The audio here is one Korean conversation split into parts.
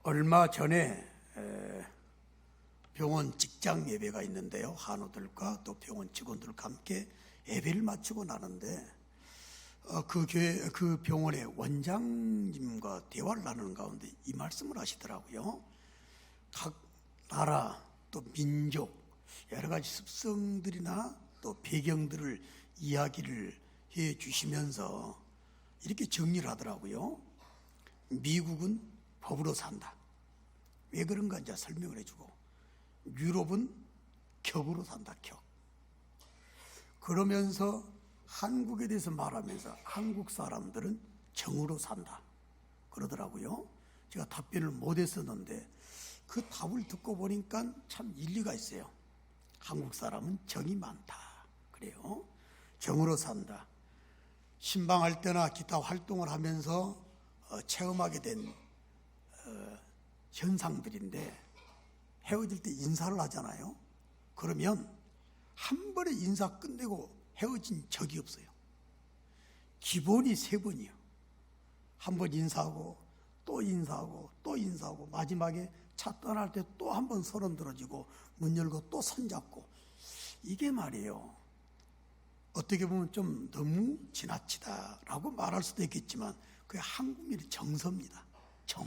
얼마 전에 병원 직장 예배가 있는데요. 한우들과 또 병원 직원들과 함께 예배를 마치고 나는데 그 병원의 원장님과 대화를 나누는 가운데 이 말씀을 하시더라고요. 각 나라 또 민족 여러 가지 습성들이나 또 배경들을 이야기를 해 주시면서 이렇게 정리를 하더라고요. 미국은 법으로 산다. 왜 그런가 이제 설명을 해주고, 유럽은 격으로 산다. 격. 그러면서 한국에 대해서 말하면서 한국 사람들은 정으로 산다 그러더라고요. 제가 답변을 못했었는데 그 답을 듣고 보니까 참 일리가 있어요. 한국 사람은 정이 많다 그래요. 정으로 산다. 신방할 때나 기타 활동을 하면서 체험하게 된 현상들인데, 헤어질 때 인사를 하잖아요. 그러면 한 번에 인사 끝내고 헤어진 적이 없어요. 기본이 3번이요. 한 번 인사하고 또 인사하고 또 인사하고 마지막에 차 떠날 때 또 한 번 서론 들어지고 문 열고 또 손잡고. 이게 말이에요, 어떻게 보면 좀 너무 지나치다라고 말할 수도 있겠지만 그게 한국인의 정서입니다. 정,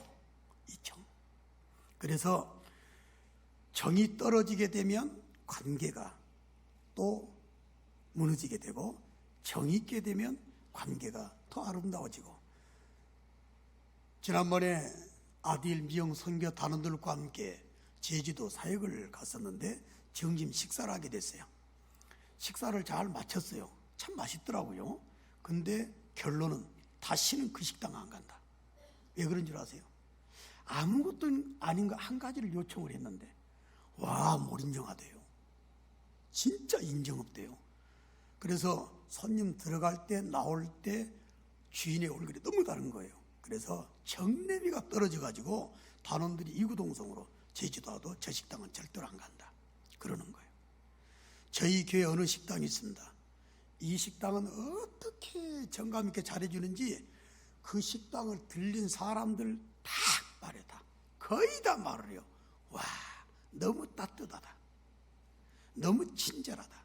이 정. 그래서 정이 떨어지게 되면 관계가 또 무너지게 되고, 정이 있게 되면 관계가 더 아름다워지고. 지난번에 아딜 미영 선교 단원들과 함께 제주도 사역을 갔었는데 점심 식사를 하게 됐어요. 식사를 잘 마쳤어요. 참 맛있더라고요. 근데 결론은 다시는 그 식당 안 간다. 왜 그런 줄 아세요? 아무것도 아닌 거 한 가지를 요청을 했는데 못 인정하대요. 진짜 인정 없대요. 그래서 손님 들어갈 때 나올 때 주인의 얼굴이 너무 다른 거예요. 그래서 정내미가 떨어져 가지고 단원들이 이구동성으로 제주도도 저 식당은 절대로 안 간다 그러는 거예요. 저희 교회 어느 식당이 있습니다. 이 식당은 어떻게 정감 있게 잘해주는지 그 식당을 들린 사람들 다 말해, 다 거의 다 말을 해요. 와, 너무 따뜻하다, 너무 친절하다,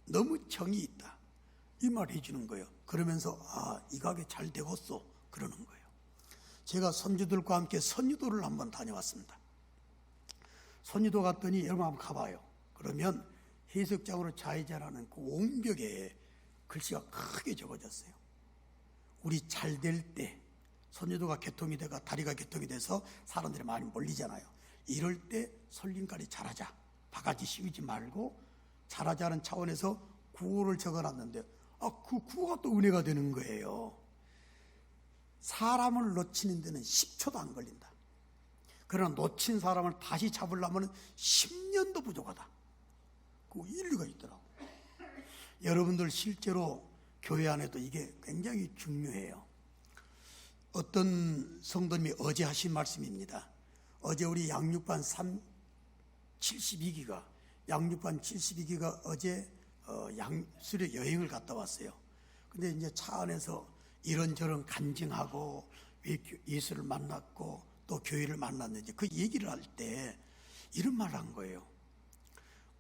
너무 정이 있다, 이 말 해주는 거예요. 그러면서 이 가게 잘 되겠어 그러는 거예요. 제가 손주들과 함께 선유도를 한번 다녀왔습니다. 선유도 갔더니 여러분 한번 가봐요. 그러면 해석장으로 좌회전하는 그 옹벽에 글씨가 크게 적어졌어요. 우리 잘 될 때, 선유도가 개통이 돼가 다리가 개통이 돼서 사람들이 많이 몰리잖아요. 이럴 때 설림까지 잘하자, 바가지 씌우지 말고 잘하자는 차원에서 구호를 적어놨는데 그 구호가 또 은혜가 되는 거예요. 사람을 놓치는 데는 10초도 안 걸린다. 그러나 놓친 사람을 다시 잡으려면 10년도 부족하다. 그 일리가 있더라고요. 여러분들 실제로 교회 안에도 이게 굉장히 중요해요. 어떤 성도님이 어제 하신 말씀입니다. 어제 우리 양육반 72기가 어제 수료 여행을 갔다 왔어요. 근데 이제 차 안에서 이런저런 간증하고 왜 예수를 만났고 또 교회를 만났는지 그 얘기를 할 때 이런 말을 한 거예요.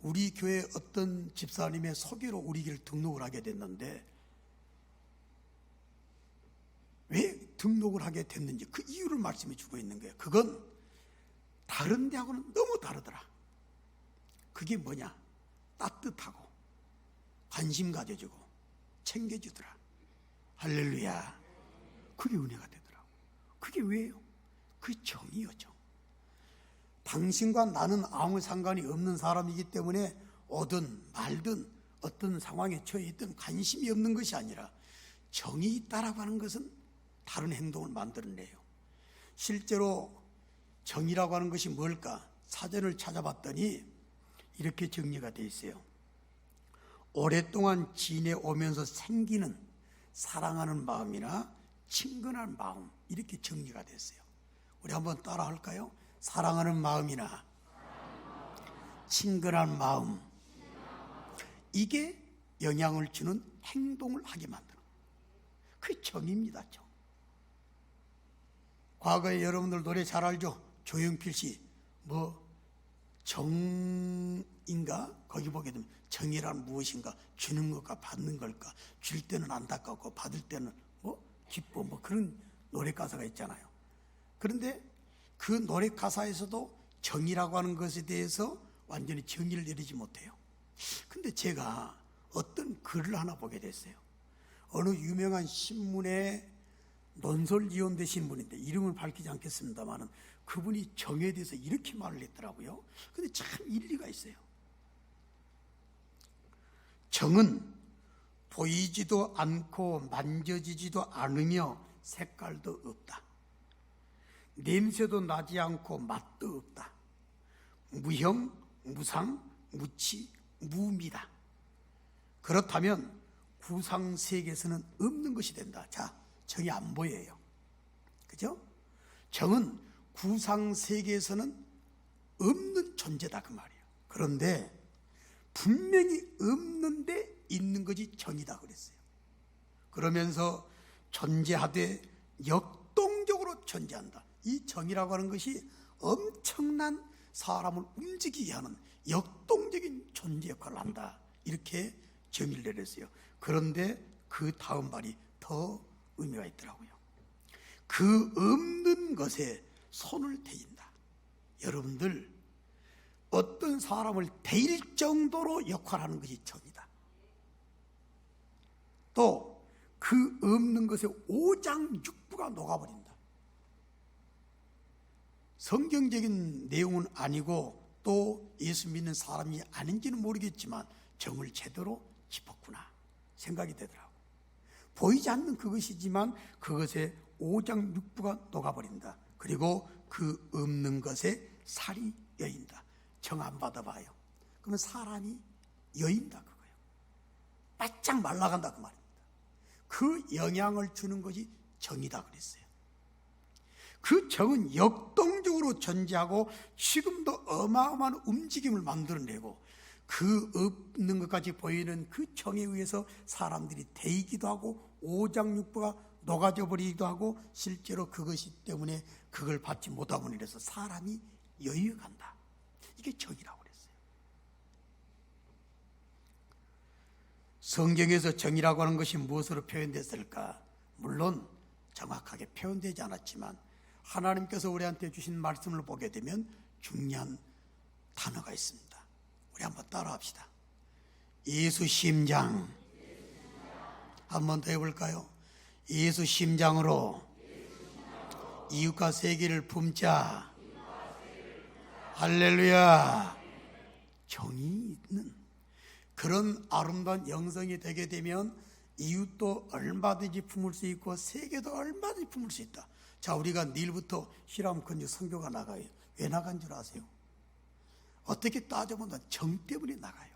우리 교회 어떤 집사님의 소개로 우리 교회를 등록을 하게 됐는데 왜 등록을 하게 됐는지 그 이유를 말씀해 주고 있는 거예요. 그건 다른 데하고는 너무 다르더라. 그게 뭐냐? 따뜻하고 관심 가져주고 챙겨주더라. 할렐루야. 그게 은혜가 되더라고. 그게 왜요? 그 정이요, 정. 당신과 나는 아무 상관이 없는 사람이기 때문에 오든 말든 어떤 상황에 처해 있든 관심이 없는 것이 아니라 정이 있다라고 하는 것은 다른 행동을 만들어내요. 실제로 정이라고 하는 것이 뭘까? 사전을 찾아봤더니 이렇게 정리가 되어 있어요. 오랫동안 지내오면서 생기는 사랑하는 마음이나 친근한 마음, 이렇게 정리가 됐어요. 우리 한번 따라 할까요? 사랑하는 마음이나 친근한 마음, 이게 영향을 주는 행동을 하게 만드는, 그 정입니다. 정. 과거에 여러분들 노래 잘 알죠? 조용필 씨 정인가? 거기 보게 되면 정이란 무엇인가? 주는 것과 받는 걸까? 줄 때는 안타깝고 받을 때는 기뻐, 그런 노래 가사가 있잖아요. 그런데 그 노래 가사에서도 정의라고 하는 것에 대해서 완전히 정의를 내리지 못해요. 근데 제가 어떤 글을 하나 보게 됐어요. 어느 유명한 신문에 논설위원 되신 분인데 이름을 밝히지 않겠습니다만 그분이 정에 대해서 이렇게 말을 했더라고요. 근데 참 일리가 있어요. 정은 보이지도 않고 만져지지도 않으며 색깔도 없다. 냄새도 나지 않고 맛도 없다. 무형, 무상, 무치, 무미다. 그렇다면 구상세계에서는 없는 것이 된다. 자, 정이 안 보여요. 그죠? 정은 구상세계에서는 없는 존재다 그 말이에요. 그런데 분명히 없는데 있는 것이 정이다 그랬어요. 그러면서 존재하되 역동적으로 존재한다. 이 정이라고 하는 것이 엄청난 사람을 움직이게 하는 역동적인 존재 역할을 한다. 이렇게 정의를 내렸어요. 그런데 그 다음 말이 더 의미가 있더라고요. 그 없는 것에 손을 대인다. 여러분들 어떤 사람을 대일 정도로 역할하는 것이 정이다. 또 그 없는 것에 오장육부가 녹아버린다. 성경적인 내용은 아니고 또 예수 믿는 사람이 아닌지는 모르겠지만 정을 제대로 짚었구나 생각이 되더라고요. 보이지 않는 그것이지만 그것에 오장육부가 녹아버린다. 그리고 그 없는 것에 살이 여인다. 정 안 받아봐요. 그러면 사람이 여인다 그거예요. 바짝 말라간다 그 말입니다. 그 영향을 주는 것이 정이다 그랬어요. 그 정은 역동적으로 존재하고 지금도 어마어마한 움직임을 만들어내고 그 없는 것까지 보이는 그 정에 의해서 사람들이 데이기도 하고 오장육부가 녹아져 버리기도 하고 실제로 그것이 때문에 그걸 받지 못하고 이래서 사람이 여유간다. 이게 정이라고 그랬어요. 성경에서 정이라고 하는 것이 무엇으로 표현됐을까? 물론 정확하게 표현되지 않았지만 하나님께서 우리한테 주신 말씀을 보게 되면 중요한 단어가 있습니다. 우리 한번 따라합시다. 예수 심장. 한 번 더 해볼까요? 예수 심장으로 이웃과 세계를 품자. 할렐루야. 정이 있는 그런 아름다운 영성이 되게 되면 이웃도 얼마든지 품을 수 있고 세계도 얼마든지 품을 수 있다. 자, 우리가 내일부터 히람건조 선교가 나가요. 왜 나간 줄 아세요? 어떻게 따져보면 정 때문에 나가요.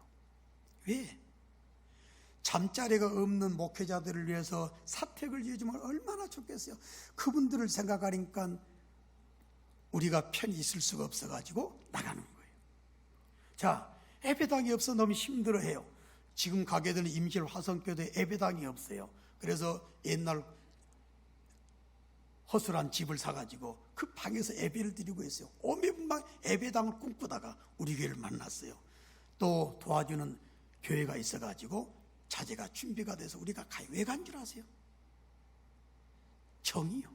왜? 잠자리가 없는 목회자들을 위해서 사택을 지어주면 얼마나 좋겠어요. 그분들을 생각하니까 우리가 편히 있을 수가 없어가지고 나가는 거예요. 자, 예배당이 없어 너무 힘들어해요. 지금 가게 되는 임실 화성교도에 예배당이 없어요. 그래서 옛날 허술한 집을 사가지고 그 방에서 예배를 드리고 있어요. 오매분방 예배당을 꿈꾸다가 우리 교회를 만났어요. 또 도와주는 교회가 있어가지고 자재가 준비가 돼서 우리가 가요. 왜 간 줄 아세요? 정이요.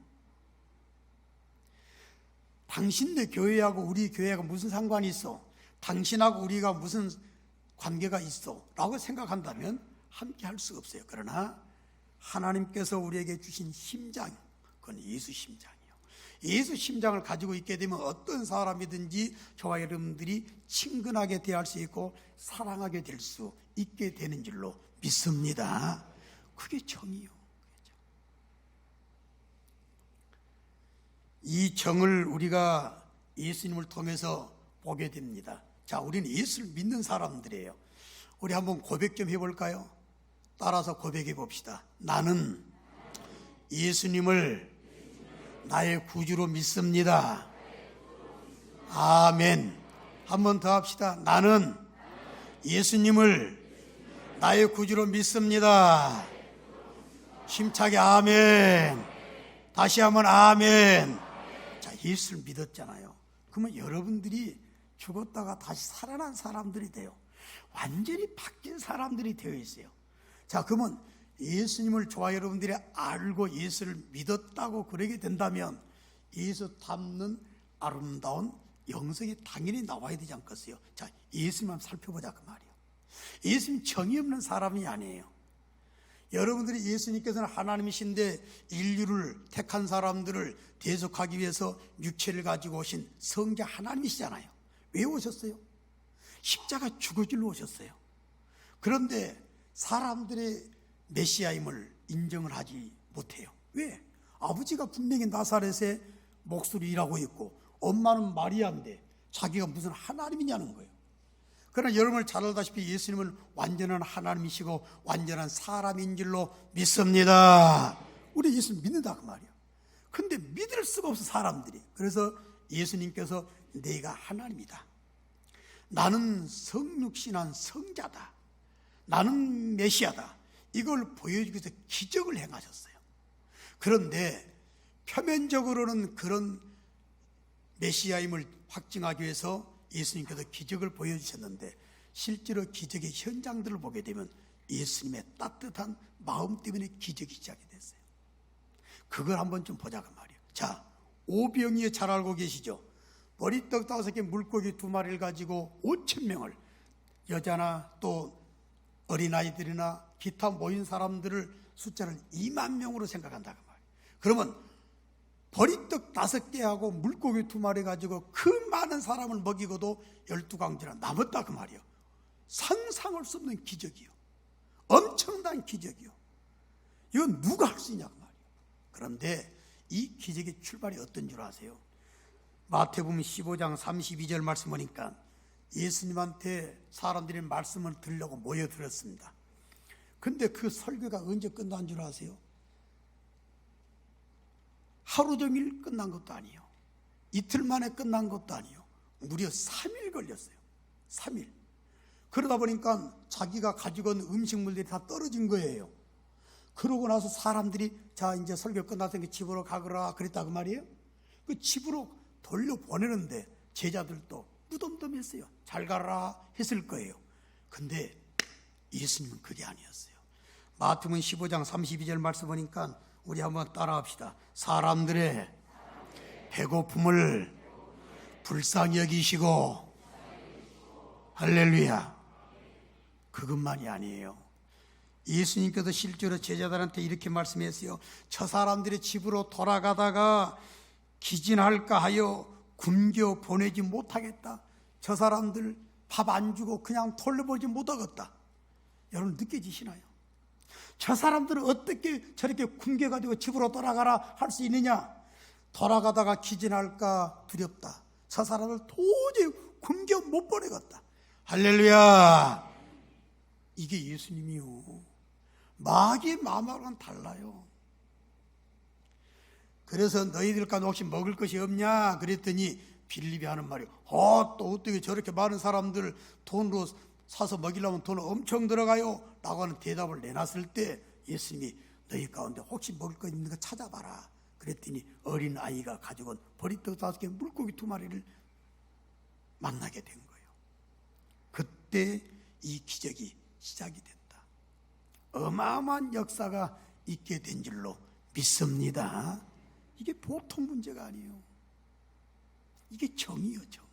당신네 교회하고 우리 교회가 무슨 상관이 있어? 당신하고 우리가 무슨 관계가 있어? 라고 생각한다면 함께 할 수가 없어요. 그러나 하나님께서 우리에게 주신 심장, 그건 예수 심장이에요. 예수 심장을 가지고 있게 되면 어떤 사람이든지 저와 여러분들이 친근하게 대할 수 있고 사랑하게 될 수 있게 되는 줄로 믿습니다. 그게 정이요. 이 정을 우리가 예수님을 통해서 보게 됩니다. 자, 우리는 예수를 믿는 사람들이에요. 우리 한번 고백 좀 해볼까요? 따라서 고백해 봅시다. 나는 예수님을 나의 구주로 믿습니다. 아멘. 한 번 더 합시다. 나는 예수님을 나의 구주로 믿습니다. 힘차게 아멘. 다시 한번 아멘. 자, 예수를 믿었잖아요. 그러면 여러분들이 죽었다가 다시 살아난 사람들이 돼요. 완전히 바뀐 사람들이 되어 있어요. 자, 그러면 예수님을 저와 여러분들이 알고 예수를 믿었다고 그러게 된다면 예수 닮는 아름다운 영성이 당연히 나와야 되지 않겠어요? 자, 예수님만 살펴보자 그 말이에요. 예수님 정의 없는 사람이 아니에요. 여러분들이 예수님께서는 하나님이신데 인류를 택한 사람들을 대속하기 위해서 육체를 가지고 오신 성자 하나님이시잖아요. 왜 오셨어요? 십자가 죽어주러 오셨어요. 그런데 사람들의 메시아임을 인정을 하지 못해요. 왜? 아버지가 분명히 나사렛에 목소리 일하고 있고 엄마는 마리아인데 자기가 무슨 하나님이냐는 거예요. 그러나 여러분을 잘 알다시피 예수님은 완전한 하나님이시고 완전한 사람인 줄로 믿습니다. 우리 예수님 믿는다 그 말이에요. 근데 믿을 수가 없어 사람들이. 그래서 예수님께서 내가 하나님이다, 나는 성육신한 성자다, 나는 메시아다, 이걸 보여주기 위해서 기적을 행하셨어요. 그런데 표면적으로는 그런 메시아임을 확증하기 위해서 예수님께서 기적을 보여주셨는데 실제로 기적의 현장들을 보게 되면 예수님의 따뜻한 마음 때문에 기적이 시작이 됐어요. 그걸 한번 좀 보자 그 말이에요. 자, 오병이어 잘 알고 계시죠? 머리떡 5개, 물고기 2마리를 가지고 5,000명을, 여자나 또 어린아이들이나 기타 모인 사람들을 숫자를 2만 명으로 생각한다 그 말이에요. 그러면 보리떡 5개하고 물고기 2마리 가지고 그 많은 사람을 먹이고도 12강제나 남았다 그 말이에요. 상상할 수 없는 기적이요, 엄청난 기적이요. 이건 누가 할 수 있냐 그 말이에요. 그런데 이 기적의 출발이 어떤 줄 아세요? 마태복음 15장 32절 말씀 보니까 예수님한테 사람들이 말씀을 들으려고 모여들었습니다. 근데 그 설교가 언제 끝난 줄 아세요? 하루 종일 끝난 것도 아니에요. 이틀 만에 끝난 것도 아니에요. 무려 3일 걸렸어요. 3일. 그러다 보니까 자기가 가지고 온 음식물들이 다 떨어진 거예요. 그러고 나서 사람들이 자 이제 설교 끝났으니까 집으로 가거라 그랬다 그 말이에요. 그 집으로 돌려보내는데 제자들도 무덤덤했어요. 잘 가라 했을 거예요. 근데 예수님은 그게 아니었어요. 마태복음 15장 32절 말씀 보니까 우리 한번 따라합시다. 사람들의 배고픔을 불쌍히 여기시고, 할렐루야. 그것만이 아니에요. 예수님께서 실제로 제자들한테 이렇게 말씀했어요. 저 사람들이 집으로 돌아가다가 기진할까 하여 굶겨 보내지 못하겠다. 저 사람들 밥 안 주고 그냥 돌려보지 못하겠다. 여러분 느껴지시나요? 저 사람들은 어떻게 저렇게 굶겨가지고 집으로 돌아가라 할 수 있느냐? 돌아가다가 기진할까 두렵다. 저 사람을 도저히 굶겨 못 보내겠다. 할렐루야. 이게 예수님이요. 마귀의 마음하고는 달라요. 그래서 너희들과 혹시 먹을 것이 없냐 그랬더니 빌립이 하는 말이 또 어떻게 저렇게 많은 사람들 돈으로 사서 먹이려면 돈 엄청 들어가요 라고 하는 대답을 내놨을 때 예수님이 너희 가운데 혹시 먹을 거 있는 거 찾아봐라 그랬더니 어린 아이가 가지고 온 보리떡 5개, 물고기 2마리를 만나게 된 거예요. 그때 이 기적이 시작이 됐다. 어마어마한 역사가 있게 된 줄로 믿습니다. 이게 보통 문제가 아니에요. 이게 정이요, 정.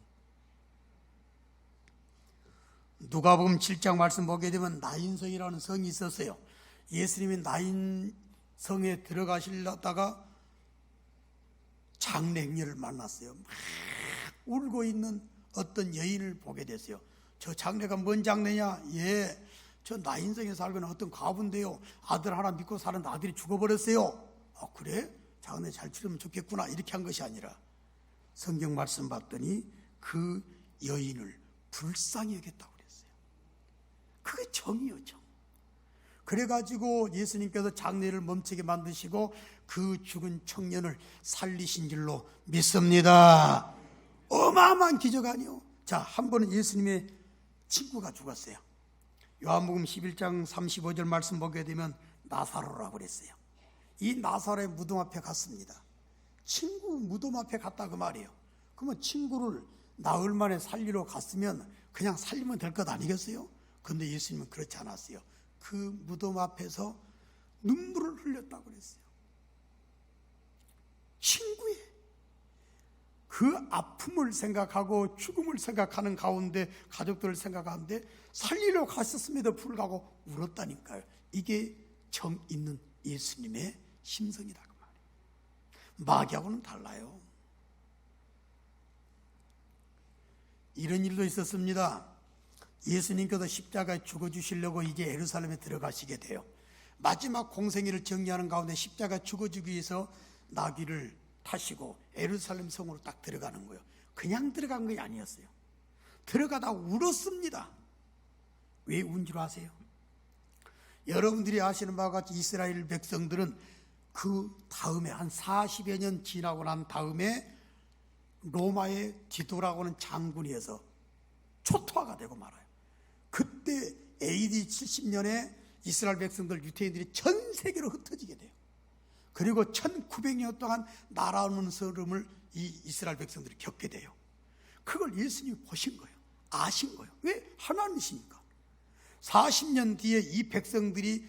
누가복음 7장 말씀 보게 되면 나인성이라는 성이 있었어요. 예수님이 나인성에 들어가시려다가 장례 행렬을 만났어요. 막 울고 있는 어떤 여인을 보게 됐어요. 저 장례가 뭔 장례냐? 예, 저 나인성에 살고 있는 어떤 과부인데요, 아들 하나 믿고 사는 아들이 죽어버렸어요. 그래? 장례 잘 치르면 좋겠구나 이렇게 한 것이 아니라 성경 말씀 봤더니 그 여인을 불쌍히 여겼다고 그랬어요. 그게 정이요, 정. 그래가지고 예수님께서 장례를 멈추게 만드시고 그 죽은 청년을 살리신 줄로 믿습니다. 어마어마한 기적 아니요. 자, 한 번은 예수님의 친구가 죽었어요. 요한복음 11장 35절 말씀 보게 되면 나사로라고 그랬어요. 이 나사로의 무덤 앞에 갔습니다. 친구 무덤 앞에 갔다 그 말이에요. 그 그러면 친구를 나흘 만에 살리러 갔으면 그냥 살리면 될 것 아니겠어요? 그런데 예수님은 그렇지 않았어요. 그 무덤 앞에서 눈물을 흘렸다고 그랬어요. 친구의 그 아픔을 생각하고 죽음을 생각하는 가운데, 가족들을 생각하는데 살리러 갔었음에도 불구하고 울었다니까요. 이게 정 있는 예수님의 심성이다 그 말이에요. 마귀하고는 달라요. 이런 일도 있었습니다. 예수님께서 십자가에 죽어주시려고 이제 예루살렘에 들어가시게 돼요. 마지막 공생애를 정리하는 가운데 십자가에 죽어주기 위해서 나귀를 타시고 예루살렘 성으로 딱 들어가는 거예요. 그냥 들어간 게 아니었어요. 들어가다 울었습니다. 왜 운 줄 아세요? 여러분들이 아시는 바와 같이 이스라엘 백성들은 그 다음에 한 40여 년 지나고 난 다음에 로마의 디도라고 하는 장군이어서 초토화가 되고 말아요. 그때 AD 70년에 이스라엘 백성들, 유태인들이 전 세계로 흩어지게 돼요. 그리고 1900년 동안 나라는 서름을 이 이스라엘 백성들이 겪게 돼요. 그걸 예수님이 보신 거예요. 아신 거예요. 왜? 하나님이시니까. 40년 뒤에 이 백성들이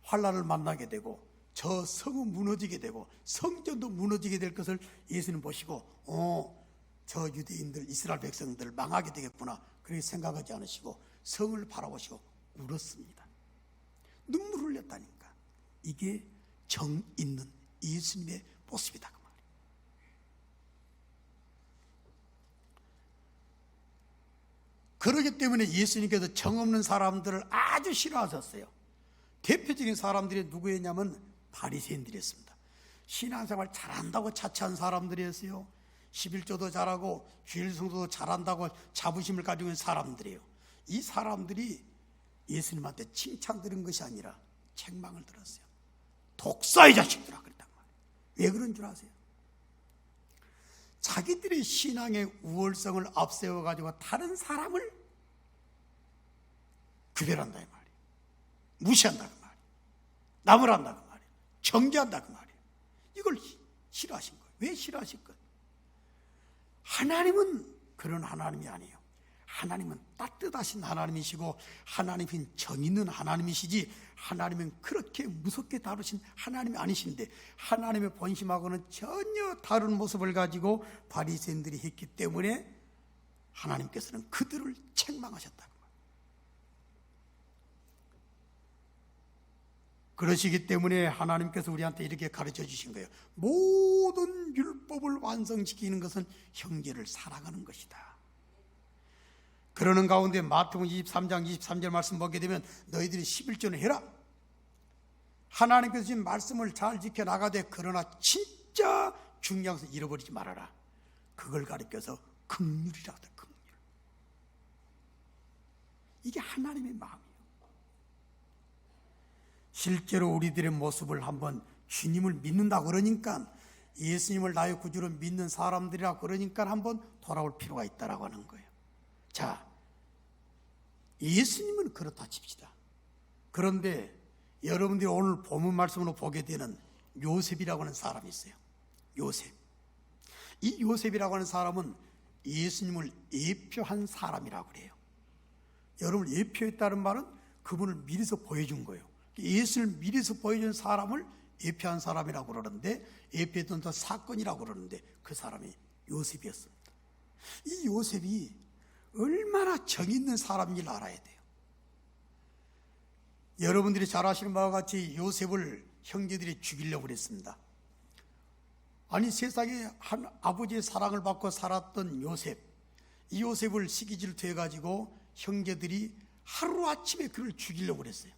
환난을 만나게 되고 저 성은 무너지게 되고 성전도 무너지게 될 것을 예수님 보시고 저 유대인들, 이스라엘 백성들 망하게 되겠구나 그렇게 생각하지 않으시고 성을 바라보시고 울었습니다. 눈물을 흘렸다니까. 이게 정 있는 예수님의 모습이다 그 말이에요. 그렇기 때문에 예수님께서 정 없는 사람들을 아주 싫어하셨어요. 대표적인 사람들이 누구였냐면 바리새인들이었습니다. 신앙생활 잘한다고 자처한 사람들이었어요. 11조도 잘하고 주일 성도도 잘한다고 자부심을 가지고 있는 사람들이에요. 이 사람들이 예수님한테 칭찬 들은 것이 아니라 책망을 들었어요. 독사의 자식들아 그랬단 말이에요. 왜 그런 줄 아세요? 자기들의 신앙의 우월성을 앞세워가지고 다른 사람을 구별한다 이 말이에요. 무시한다 그 말이에요. 남을 한다 그 말이에요. 정죄한다 그 말이에요. 이걸 싫어하신 거예요. 왜 싫어하실 거예요? 하나님은 그런 하나님이 아니에요. 하나님은 따뜻하신 하나님이시고 하나님은 정 있는 하나님이시지 하나님은 그렇게 무섭게 다루신 하나님이 아니신데 하나님의 본심하고는 전혀 다른 모습을 가지고 바리새인들이 했기 때문에 하나님께서는 그들을 책망하셨다고. 그러시기 때문에 하나님께서 우리한테 이렇게 가르쳐 주신 거예요. 모든 율법을 완성시키는 것은 형제를 사랑하는 것이다. 그러는 가운데 마태복음 23장 23절 말씀 보게 되면 너희들이 11조는 해라. 하나님께서 주신 말씀을 잘 지켜나가되 그러나 진짜 중요한 것을 잃어버리지 말아라. 그걸 가르쳐서 긍휼이라 하다. 긍휼. 이게 하나님의 마음이에요. 실제로 우리들의 모습을 한번 주님을 믿는다고 그러니까 예수님을 나의 구주로 믿는 사람들이라 그러니까 한번 돌아올 필요가 있다라고 하는 거예요. 자, 예수님은 그렇다 칩시다. 그런데 여러분들이 오늘 본문 말씀으로 보게 되는 요셉이라고 하는 사람이 있어요. 요셉. 이 요셉이라고 하는 사람은 예수님을 예표한 사람이라고 그래요. 여러분을 예표했다는 말은 그분을 미리서 보여준 거예요. 예수를 미리서 보여준 사람을 예표한 사람이라고 그러는데 예표했던 그 사건이라고 그러는데 그 사람이 요셉이었습니다. 이 요셉이 얼마나 정 있는 사람인지를 알아야 돼요. 여러분들이 잘 아시는 바와 같이 요셉을 형제들이 죽이려고 그랬습니다. 아니 세상에 한 아버지의 사랑을 받고 살았던 요셉, 이 요셉을 시기질투해가지고 형제들이 하루아침에 그를 죽이려고 그랬어요.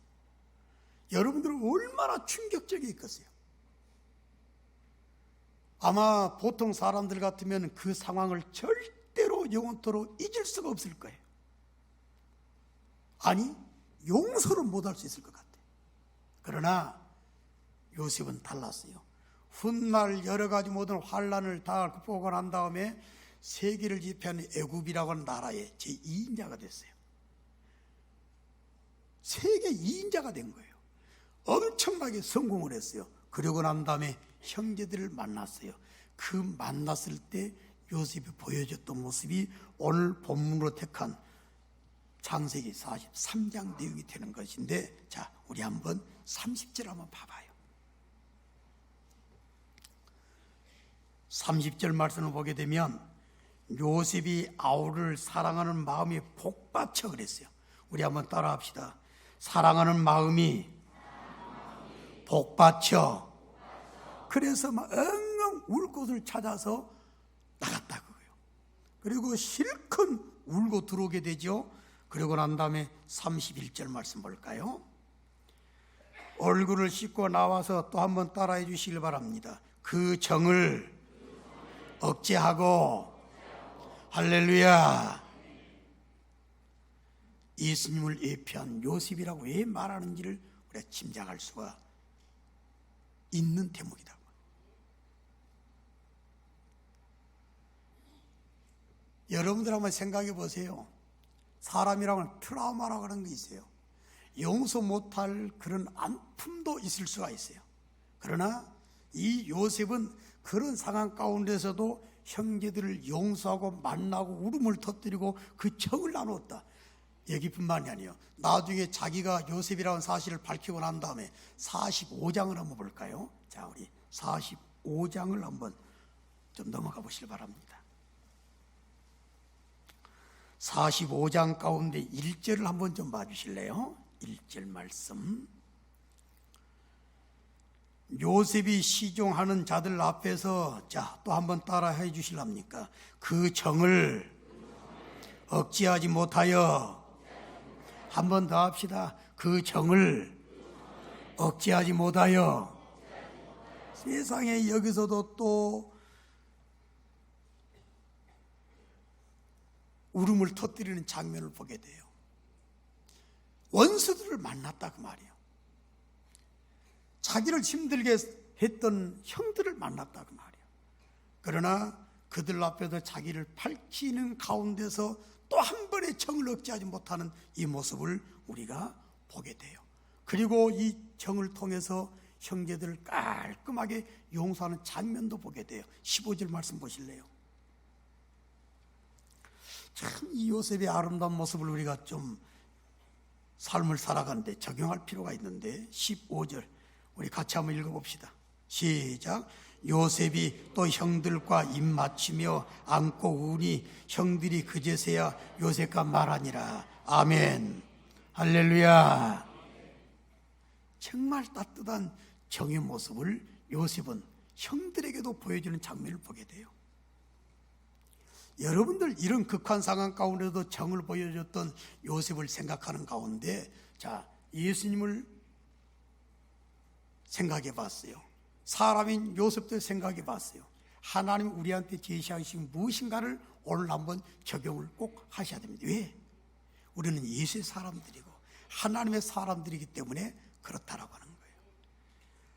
여러분들은 얼마나 충격적이겠어요. 아마 보통 사람들 같으면 그 상황을 절대로 영원토록 잊을 수가 없을 거예요. 아니 용서를 못할 수 있을 것 같아요. 그러나 요셉은 달랐어요. 훗날 여러 가지 모든 환난을 다 극복하고 난 다음에 세계를 지배하는 애굽이라고 하는 나라의 제2인자가 됐어요. 세계 2인자가 된 거예요. 엄청나게 성공을 했어요. 그러고 난 다음에 형제들을 만났어요. 그 만났을 때 요셉이 보여줬던 모습이 오늘 본문으로 택한 창세기 43장 내용이 되는 것인데, 자, 우리 한번 30절 한번 봐봐요. 30절 말씀을 보게 되면 요셉이 아우를 사랑하는 마음이 복받쳐 그랬어요. 우리 한번 따라 합시다. 사랑하는 마음이 복받쳐. 그래서 막 엉엉 울 곳을 찾아서 나갔다 그거예요. 그리고 실컷 울고 들어오게 되죠. 그러고 난 다음에 31절 말씀 볼까요? 얼굴을 씻고 나와서 또 한번 따라해 주시길 바랍니다. 그 정을 억제하고, 할렐루야. 예수님을 예표한 요셉이라고 왜 말하는지를 우리가 짐작할 수가 있는 대목이다. 여러분들 한번 생각해 보세요. 사람이라면 트라우마라고 하는 게 있어요. 용서 못할 그런 아픔도 있을 수가 있어요. 그러나 이 요셉은 그런 상황 가운데서도 형제들을 용서하고 만나고 울음을 터뜨리고 그 정을 나누었다. 여기뿐만이 아니에요. 나중에 자기가 요셉이라는 사실을 밝히고 난 다음에 45장을 한번 볼까요? 자, 우리 45장을 한번 좀 넘어가 보시길 바랍니다. 45장 가운데 1절을 한번 좀 봐주실래요? 1절 말씀. 요셉이 시종하는 자들 앞에서, 자, 또 한번 따라 해 주실랍니까? 그 정을 억제하지 못하여, 한 번 더 합시다. 그 정을 억제하지 못하여. 세상에 여기서도 또 울음을 터뜨리는 장면을 보게 돼요. 원수들을 만났다 그 말이에요. 자기를 힘들게 했던 형들을 만났다 그 말이에요. 그러나 그들 앞에서 자기를 밝히는 가운데서 또 한 번의 정을 억제하지 못하는 이 모습을 우리가 보게 돼요. 그리고 이 정을 통해서 형제들을 깔끔하게 용서하는 장면도 보게 돼요. 15절 말씀 보실래요? 참 이 요셉의 아름다운 모습을 우리가 좀 삶을 살아가는데 적용할 필요가 있는데, 15절 우리 같이 한번 읽어봅시다. 시작. 요셉이 또 형들과 입 맞추며 안고 우니 형들이 그제서야 요셉과 말하니라. 아멘. 할렐루야. 정말 따뜻한 정의 모습을 요셉은 형들에게도 보여주는 장면을 보게 돼요. 여러분들 이런 극한 상황 가운데도 정을 보여줬던 요셉을 생각하는 가운데, 자, 예수님을 생각해 봤어요. 사람인 요셉도 생각해 봤어요. 하나님 우리한테 제시하신 무엇인가를 오늘 한번 적용을 꼭 하셔야 됩니다. 왜? 우리는 예수의 사람들이고 하나님의 사람들이기 때문에 그렇다라고 하는 거예요.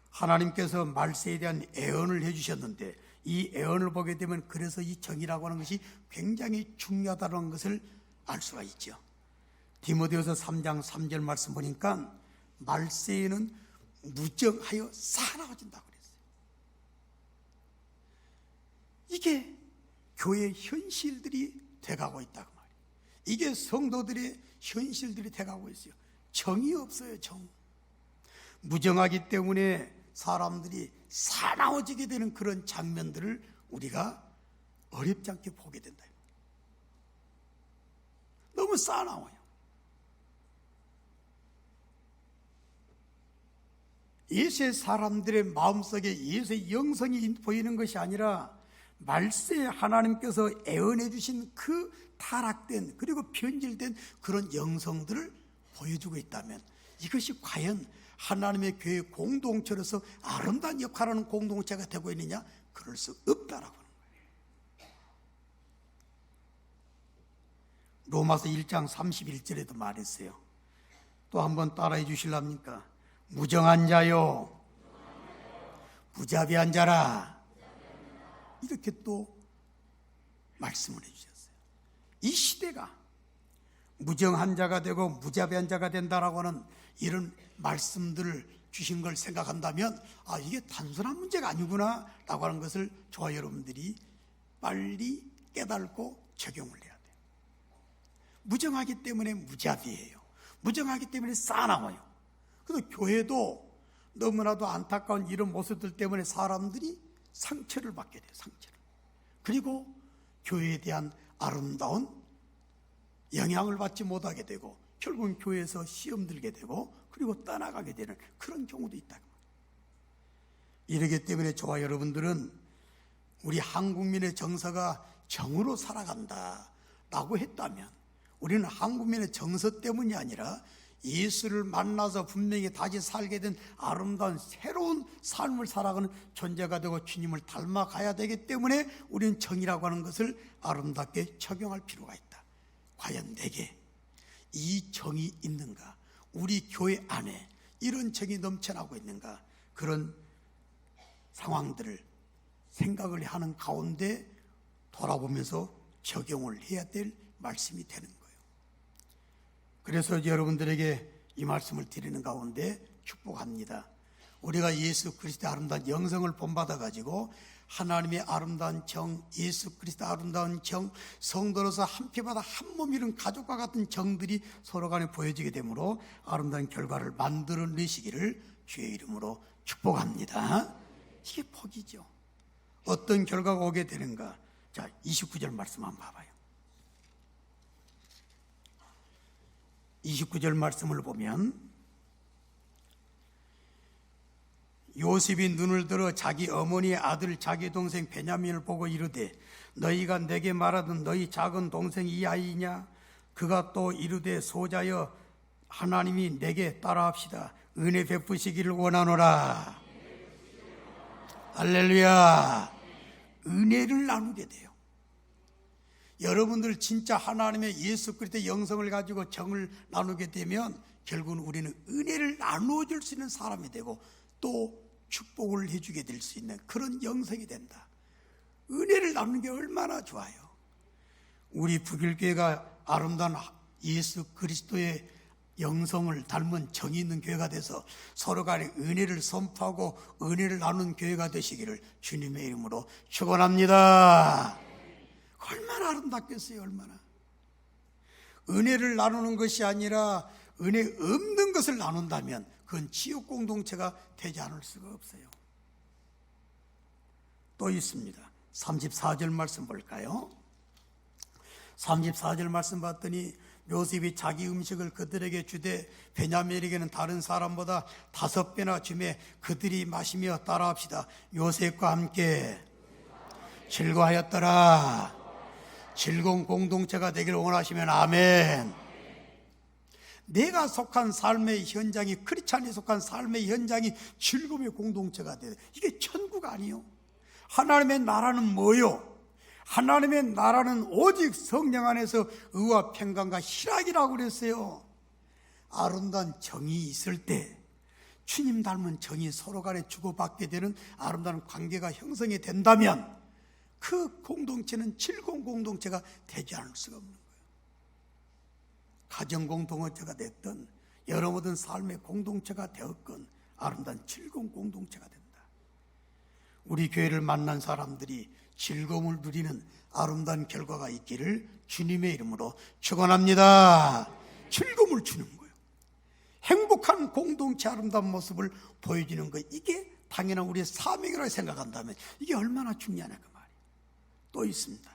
하나님께서 말세에 대한 예언을 해주셨는데, 이 예언을 보게 되면 그래서 이 정의라고 하는 것이 굉장히 중요하다는 것을 알 수가 있죠. 디모데후서 3장 3절 말씀 보니까 말세에는 무정하여 사나워진다고 그랬어요. 이게 교회의 현실들이 돼가고 있다고 말이에요. 이게 성도들의 현실들이 돼가고 있어요. 정이 없어요. 정. 무정하기 때문에 사람들이 사나워지게 되는 그런 장면들을 우리가 어렵지 않게 보게 된다. 너무 사나워요. 예수의 사람들의 마음속에 예수의 영성이 보이는 것이 아니라 말세에 하나님께서 애원해 주신 그 타락된 그리고 변질된 그런 영성들을 보여주고 있다면, 이것이 과연 하나님의 교회 공동체로서 아름다운 역할을 하는 공동체가 되고 있느냐? 그럴 수 없다라고 하는 거예요. 로마서 1장 31절에도 말했어요. 또 한번 따라해 주실랍니까? 무정한 자요, 무자비한 자라. 이렇게 또 말씀을 해주셨어요. 이 시대가 무정한 자가 되고 무자비한 자가 된다라고 하는 이런 말씀들을 주신 걸 생각한다면, 아, 이게 단순한 문제가 아니구나 라고 하는 것을 저와 여러분들이 빨리 깨닫고 적용을 해야 돼요. 무정하기 때문에 무자비해요. 무정하기 때문에 싸나워요. 그래서 교회도 너무나도 안타까운 이런 모습들 때문에 사람들이 상처를 받게 돼요. 상처를. 그리고 교회에 대한 아름다운 영향을 받지 못하게 되고 결국은 교회에서 시험 들게 되고 그리고 떠나가게 되는 그런 경우도 있다. 이러기 때문에 저와 여러분들은 우리 한국민의 정서가 정으로 살아간다라고 했다면 우리는 한국민의 정서 때문이 아니라 예수를 만나서 분명히 다시 살게 된 아름다운 새로운 삶을 살아가는 존재가 되고 주님을 닮아가야 되기 때문에 우리는 정이라고 하는 것을 아름답게 적용할 필요가 있다. 과연 내게 이 정이 있는가? 우리 교회 안에 이런 정이 넘쳐나고 있는가? 그런 상황들을 생각을 하는 가운데 돌아보면서 적용을 해야 될 말씀이 되는 거예요. 그래서 여러분들에게 이 말씀을 드리는 가운데 축복합니다. 우리가 예수 그리스도의 아름다운 영성을 본받아 가지고 하나님의 아름다운 정, 예수 그리스도의 아름다운 정, 성도로서 한 피바다 한 몸 이룬 가족과 같은 정들이 서로 간에 보여지게 되므로 아름다운 결과를 만들어내시기를 주의 이름으로 축복합니다. 이게 복이죠. 어떤 결과가 오게 되는가? 자, 29절 말씀 한번 봐봐요. 29절 말씀을 보면 요셉이 눈을 들어 자기 어머니의 아들 자기 동생 베냐민을 보고 이르되 너희가 내게 말하던 너희 작은 동생이 이 아이냐? 그가 또 이르되 소자여 하나님이 내게 따라합시다. 은혜 베푸시기를 원하노라. 할렐루야. 은혜를 나누게 돼요. 여러분들 진짜 하나님의 예수 그리스도의 영성을 가지고 정을 나누게 되면 결국은 우리는 은혜를 나누어 줄 수 있는 사람이 되고 또 축복을 해주게 될 수 있는 그런 영성이 된다. 은혜를 나누는 게 얼마나 좋아요. 우리 북일교회가 아름다운 예수 그리스도의 영성을 닮은 정이 있는 교회가 돼서 서로 간에 은혜를 선포하고 은혜를 나누는 교회가 되시기를 주님의 이름으로 축원합니다. 얼마나 아름답겠어요. 얼마나. 은혜를 나누는 것이 아니라 은혜 없는 것을 나눈다면 그건 지옥 공동체가 되지 않을 수가 없어요. 또 있습니다. 34절 말씀 볼까요? 34절 말씀 봤더니 요셉이 자기 음식을 그들에게 주되 베냐민에게는 다른 사람보다 5배나 주매 그들이 마시며 따라합시다. 요셉과 함께 즐거워하였더라. 즐거운 공동체가 되기를 원하시면 아멘. 내가 속한 삶의 현장이 크리스찬이 속한 삶의 현장이 즐거움의 공동체가 돼요. 이게 천국 아니요. 하나님의 나라는 뭐요? 하나님의 나라는 오직 성령 안에서 의와 평강과 희락이라고 그랬어요. 아름다운 정이 있을 때 주님 닮은 정이 서로 간에 주고받게 되는 아름다운 관계가 형성이 된다면 그 공동체는 즐거운 공동체가 되지 않을 수가 없는 거예요. 가정 공동체가 됐든 여러 모든 삶의 공동체가 되었건 아름다운 즐거운 공동체가 된다. 우리 교회를 만난 사람들이 즐거움을 누리는 아름다운 결과가 있기를 주님의 이름으로 축원합니다. 즐거움을 주는 거예요. 행복한 공동체 아름다운 모습을 보여주는 거, 이게 당연한 우리의 사명이라고 생각한다면 이게 얼마나 중요하냐 그 말이에요. 또 있습니다.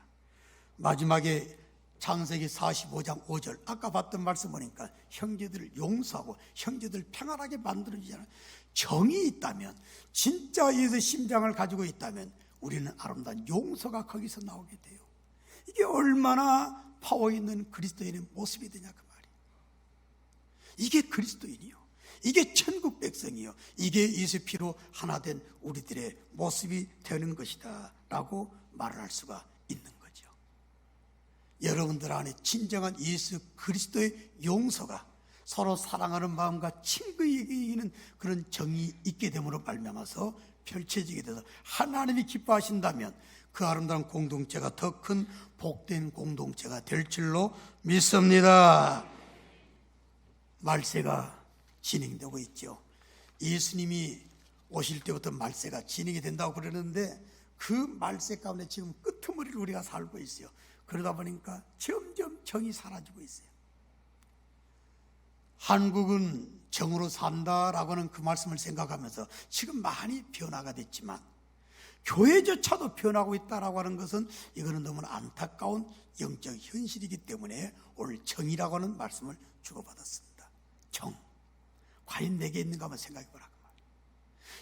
마지막에 창세기 45장 5절 아까 봤던 말씀 보니까 형제들을 용서하고 형제들 평안하게 만들어주잖아요. 정이 있다면, 진짜 예수 심장을 가지고 있다면 우리는 아름다운 용서가 거기서 나오게 돼요. 이게 얼마나 파워 있는 그리스도인의 모습이 되냐 그 말이에요. 이게 그리스도인이요, 이게 천국 백성이요, 이게 예수 피로 하나 된 우리들의 모습이 되는 것이다 라고 말을 할 수가 있는 거죠. 여러분들 안에 진정한 예수 그리스도의 용서가, 서로 사랑하는 마음과 친구에게 이기는 그런 정이 있게 됨으로 말미암아서 펼쳐지게 돼서 하나님이 기뻐하신다면 그 아름다운 공동체가 더 큰 복된 공동체가 될 줄로 믿습니다. 말세가 진행되고 있죠. 예수님이 오실 때부터 말세가 진행이 된다고 그러는데 그 말세 가운데 지금 끄트머리를 우리가 살고 있어요. 그러다 보니까 점점 정이 사라지고 있어요. 한국은 정으로 산다라고 하는 그 말씀을 생각하면서 지금 많이 변화가 됐지만 교회조차도 변하고 있다라고 하는 것은 이거는 너무나 안타까운 영적 현실이기 때문에 오늘 정이라고 하는 말씀을 주고받았습니다. 정, 과연 내게 있는가 한번 생각해 보라고 말이에요.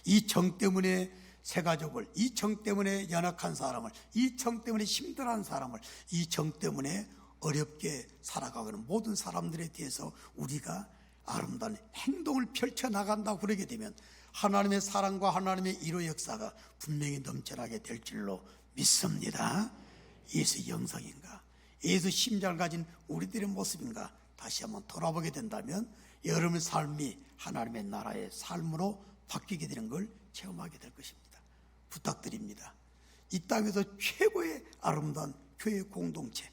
이 정 때문에 새 가족을, 이 정 때문에 연약한 사람을, 이 정 때문에 힘들어하는 사람을, 이 정 때문에 어렵게 살아가는 모든 사람들에 대해서 우리가 아름다운 행동을 펼쳐나간다고 그러게 되면 하나님의 사랑과 하나님의 위로 역사가 분명히 넘쳐나게 될 줄로 믿습니다. 예수 영성인가, 예수 심장을 가진 우리들의 모습인가 다시 한번 돌아보게 된다면 여러분의 삶이 하나님의 나라의 삶으로 바뀌게 되는 걸 체험하게 될 것입니다. 부탁드립니다. 이 땅에서 최고의 아름다운 교회 공동체,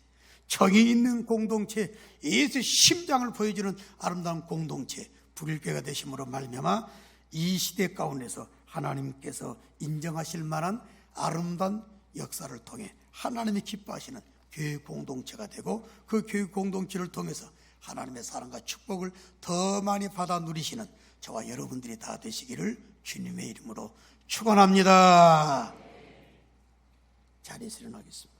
정이 있는 공동체, 예수 심장을 보여주는 아름다운 공동체, 불일교회가 되심으로 말미암아 이 시대 가운데서 하나님께서 인정하실 만한 아름다운 역사를 통해 하나님이 기뻐하시는 교회 공동체가 되고 그 교회 공동체를 통해서 하나님의 사랑과 축복을 더 많이 받아 누리시는 저와 여러분들이 다 되시기를 주님의 이름으로 축원합니다. 자리에서 일어나겠습니다.